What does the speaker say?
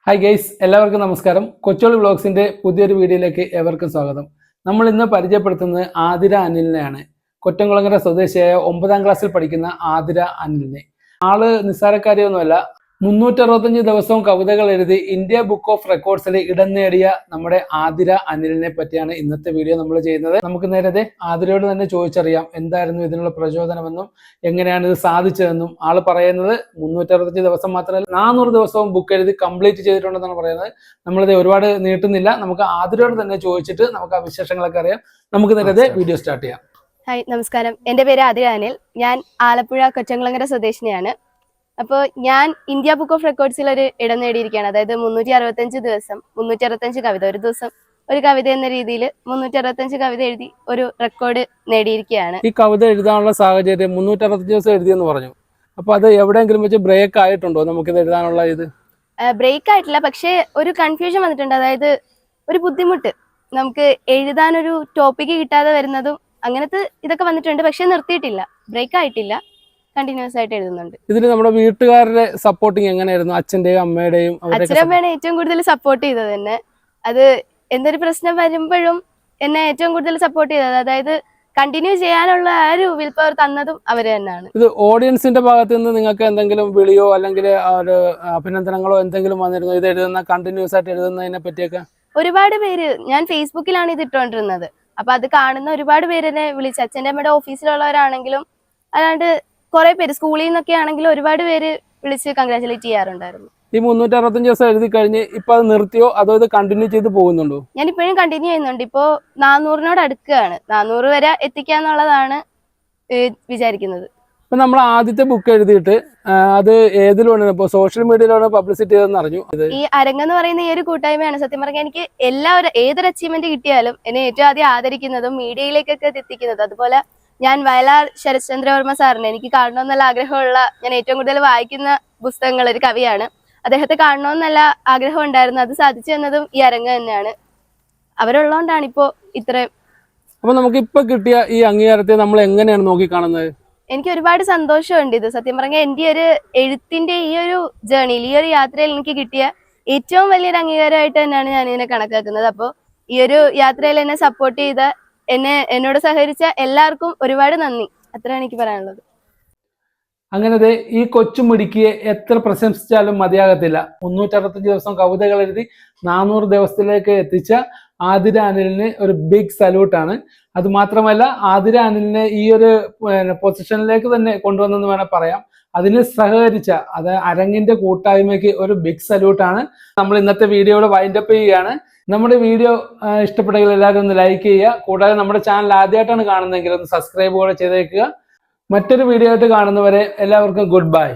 Hi guys, എല്ലാവർക്കും നമസ്കാരം. കൊച്ചോളി വ്ളോഗ്സിന്റെ പുതിയൊരു വീഡിയോയിലേക്ക് ഏവർക്കും സ്വാഗതം. നമ്മൾ ഇന്ന് പരിചയപ്പെടുത്തുന്നത് ആതിര അനിലിനെയാണ്. കൊറ്റംകുളങ്ങര സ്വദേശിയായ 9ാം ക്ലാസ്സിൽ പഠിക്കുന്ന ആതിര അനിലിനെ. ആള് നിസ്സാരക്കാരിയൊന്നുമല്ല. 365 ദിവസവും കവിതകൾ എഴുതി ഇന്ത്യ ബുക്ക് ഓഫ് റെക്കോർഡ്സിൽ ഇടം നേടിയ നമ്മുടെ ആതിര അനിലിനെ പറ്റിയാണ് ഇന്നത്തെ വീഡിയോ നമ്മൾ ചെയ്യുന്നത്. നമുക്ക് നേരത്തെ ആതിരയോട് തന്നെ ചോദിച്ചറിയാം എന്തായിരുന്നു ഇതിനുള്ള പ്രചോദനമെന്നും എങ്ങനെയാണ് ഇത് സാധിച്ചതെന്നും. ആള് പറയുന്നത് 365 ദിവസം മാത്രമല്ല 400 ദിവസവും ബുക്ക് എഴുതി കംപ്ലീറ്റ് ചെയ്തിട്ടുണ്ടെന്നാണ് പറയുന്നത്. നമ്മളിത് ഒരുപാട് നീട്ടുന്നില്ല, നമുക്ക് ആതിരയോട് തന്നെ ചോദിച്ചിട്ട് നമുക്ക് ആ വിശേഷങ്ങളൊക്കെ അറിയാം. നമുക്ക് നേരത്തെ വീഡിയോ സ്റ്റാർട്ട് ചെയ്യാം. ഹായ്, നമസ്കാരം. എൻ്റെ പേര് ആതിര അനിൽ. ഞാൻ ആലപ്പുഴ കൊറ്റംകുളങ്ങര സ്വദേശിനിയാണ്. അപ്പോൾ ഞാൻ ഇന്ത്യ ബുക്ക് ഓഫ് റെക്കോർഡ്സിൽ ഒരു ഇടം നേടിയിരിക്കുകയാണ്. അതായത് 365 ദിവസം 365 കവിത, ഒരു ദിവസം ഒരു കവിത എന്ന രീതിയിൽ 365 കവിത എഴുതി ഒരു റെക്കോർഡ് നേടിയിരിക്കുകയാണ്. ഈ കവിത എഴുതാനുള്ള സാഹചര്യം 365 ദിവസം എഴുതിയെന്ന് പറഞ്ഞു. അപ്പൊ അത് എവിടെയെങ്കിലും വെച്ച് ബ്രേക്ക് ആയിട്ടുണ്ടോ നമുക്കിത് എഴുതാനുള്ള? ഇത് ബ്രേക്ക് ആയിട്ടില്ല, പക്ഷേ ഒരു കൺഫ്യൂഷൻ വന്നിട്ടുണ്ട്. അതായത് ഒരു ബുദ്ധിമുട്ട്, നമുക്ക് എഴുതാനൊരു ടോപ്പിക്ക് കിട്ടാതെ വരുന്നതും അങ്ങനത്തെ ഇതൊക്കെ വന്നിട്ടുണ്ട്. പക്ഷെ നിർത്തിയിട്ടില്ല, ബ്രേക്ക് ആയിട്ടില്ല, കണ്ടിന്യൂസ് ആയിട്ട് എഴുതുന്നുണ്ട്. ഇതിന് നമ്മുടെ വീട്ടുകാരുടെ സപ്പോർട്ടിങ് എങ്ങനെയായിരുന്നു? അച്ഛന്റെയും അമ്മയുടെയും? അച്ഛനമ്മയാണ് ഏറ്റവും കൂടുതൽ സപ്പോർട്ട് ചെയ്തത് തന്നെ. അത് എന്തൊരു പ്രശ്നം വരുമ്പോഴും എന്നെ ഏറ്റവും കൂടുതൽ സപ്പോർട്ട് ചെയ്തത്, അതായത് കണ്ടിന്യൂ ചെയ്യാനുള്ള ആ ഒരു വിൽ പവർ തന്നതും അവര് തന്നെയാണ്. ഇത് ഓഡിയൻസിന്റെ ഭാഗത്ത് നിന്ന് നിങ്ങൾക്ക് എന്തെങ്കിലും വിളിയോ അല്ലെങ്കിൽ ഒരു അഭിനന്ദനങ്ങളോ എന്തെങ്കിലും വന്നിരുന്നോ ഇത് എഴുതുന്ന കണ്ടിന്യൂസ് ആയിട്ട് എഴുതുന്നതിനെ പറ്റിയൊക്കെ? ഒരുപാട് പേര്, ഞാൻ ഫേസ്ബുക്കിലാണ് ഇത് ഇട്ടുകൊണ്ടിരുന്നത്. അപ്പൊ അത് കാണുന്ന ഒരുപാട് പേര് എന്നെ വിളിച്ച്, അച്ഛൻ്റെ അമ്മയുടെ ഓഫീസിലുള്ളവരാണെങ്കിലും അല്ലാണ്ട് കുറെ പേര് സ്കൂളിൽ നിന്നൊക്കെ ആണെങ്കിലും ഒരുപാട് പേര് വിളിച്ച് കൺഗ്രാറ്റുലേറ്റ് ചെയ്യാറുണ്ടായിരുന്നു. ഈ 365 ദിവസം എഴുതി കഴിഞ്ഞ് ഇപ്പൊ അത് നിർത്തിയോ അതോ ഇത് കണ്ടിന്യൂ ചെയ്ത് പോകുന്നുണ്ടോ? ഞാൻ ഇപ്പോഴും കണ്ടിന്യൂ ചെയ്യുന്നുണ്ട്. ഇപ്പോ 400 അടുക്കുകയാണ്. 400 വരെ എത്തിക്കാന്നുള്ളതാണ് വിചാരിക്കുന്നത്. ഇപ്പൊ നമ്മൾ ആദ്യത്തെ ബുക്ക് എഴുതിയിട്ട് അത് ഏതിലാണ്? ഇപ്പൊ സോഷ്യൽ മീഡിയയിലാണ് പബ്ലിസിറ്റി ചെയ്തെന്ന് അറിഞ്ഞു. ഈ അരങ്ങെന്ന് പറയുന്ന ഈ ഒരു കൂട്ടായ്മയാണ് സത്യം പറഞ്ഞാൽ എനിക്ക് ഏതൊരു അച്ചീവ്മെന്റ് കിട്ടിയാലും എന്നെ ഏറ്റവും ആദ്യം ആദരിക്കുന്നതും മീഡിയയിലേക്കൊക്കെ എത്തിക്കുന്നതും. അതുപോലെ ഞാൻ വയലാർ ശരത്ചന്ദ്രവർമ്മ സാറിനെ എനിക്ക് കാണണമെന്നുള്ള ആഗ്രഹമുള്ള, ഞാൻ ഏറ്റവും കൂടുതൽ വായിക്കുന്ന പുസ്തകങ്ങൾ ഒരു കവിയാണ്. അദ്ദേഹത്തെ കാണണമെന്നല്ല ആഗ്രഹം ഉണ്ടായിരുന്നു. അത് സാധിച്ചു തന്നതും ഈ അരങ്ങ് തന്നെയാണ്. അവരുള്ളതുകൊണ്ടാണ് ഇപ്പോ ഇത്രയും. അപ്പൊ നമുക്ക് ഇപ്പൊ കിട്ടിയ ഈ അംഗീകാരത്തെ നമ്മൾ എങ്ങനെയാണ് നോക്കിക്കാണുന്നത്? എനിക്ക് ഒരുപാട് സന്തോഷമുണ്ട്. ഇത് സത്യം പറഞ്ഞാൽ എൻ്റെ ഒരു എഴുത്തിന്റെ ഈ ഒരു ജേണിയിൽ, ഈ ഒരു യാത്രയിൽ എനിക്ക് കിട്ടിയ ഏറ്റവും വലിയൊരു അംഗീകാരമായിട്ട് തന്നെയാണ് ഞാൻ ഇതിനെ കണക്കാക്കുന്നത്. അപ്പോൾ ഈ ഒരു യാത്രയിൽ എന്നെ സപ്പോർട്ട് ചെയ്ത, എന്നോട് സഹകരിച്ച എല്ലാവർക്കും ഒരുപാട് നന്ദി. അത്രയാണ് എനിക്ക് പറയാനുള്ളത്. അങ്ങനത്തെ ഈ കൊച്ചുമിടുക്കിയെ എത്ര പ്രശംസിച്ചാലും മതിയാകത്തില്ല. 365 ദിവസം കവിതകൾ എഴുതി 400 ദിവസത്തിലേക്ക് എത്തിച്ച ആതിര അനിലിന് ഒരു ബിഗ് സല്യൂട്ടാണ്. അത് മാത്രമല്ല, ആതിര അനിലിനെ ഈ ഒരു പൊസിഷനിലേക്ക് തന്നെ കൊണ്ടുവന്നെന്ന് വേണം പറയാം. അതിന് സഹകരിച്ച അരങ്ങിന്റെ കൂട്ടായ്മയ്ക്ക് ഒരു ബിഗ് സല്യൂട്ടാണ്. നമ്മൾ ഇന്നത്തെ വീഡിയോയുടെ വൈൻഡപ്പ് ചെയ്യുകയാണ്. നമ്മുടെ വീഡിയോ ഇഷ്ടപ്പെട്ടെങ്കിൽ എല്ലാവരും ഒന്ന് ലൈക്ക് ചെയ്യുക. കൂടാതെ നമ്മുടെ ചാനൽ ആദ്യമായിട്ടാണ് കാണുന്നതെങ്കിൽ ഒന്ന് സബ്സ്ക്രൈബ് കൂടെ ചെയ്തേക്കുക. മറ്റൊരു വീഡിയോ ആയിട്ട് കാണുന്നവരെ എല്ലാവർക്കും ഗുഡ് ബൈ.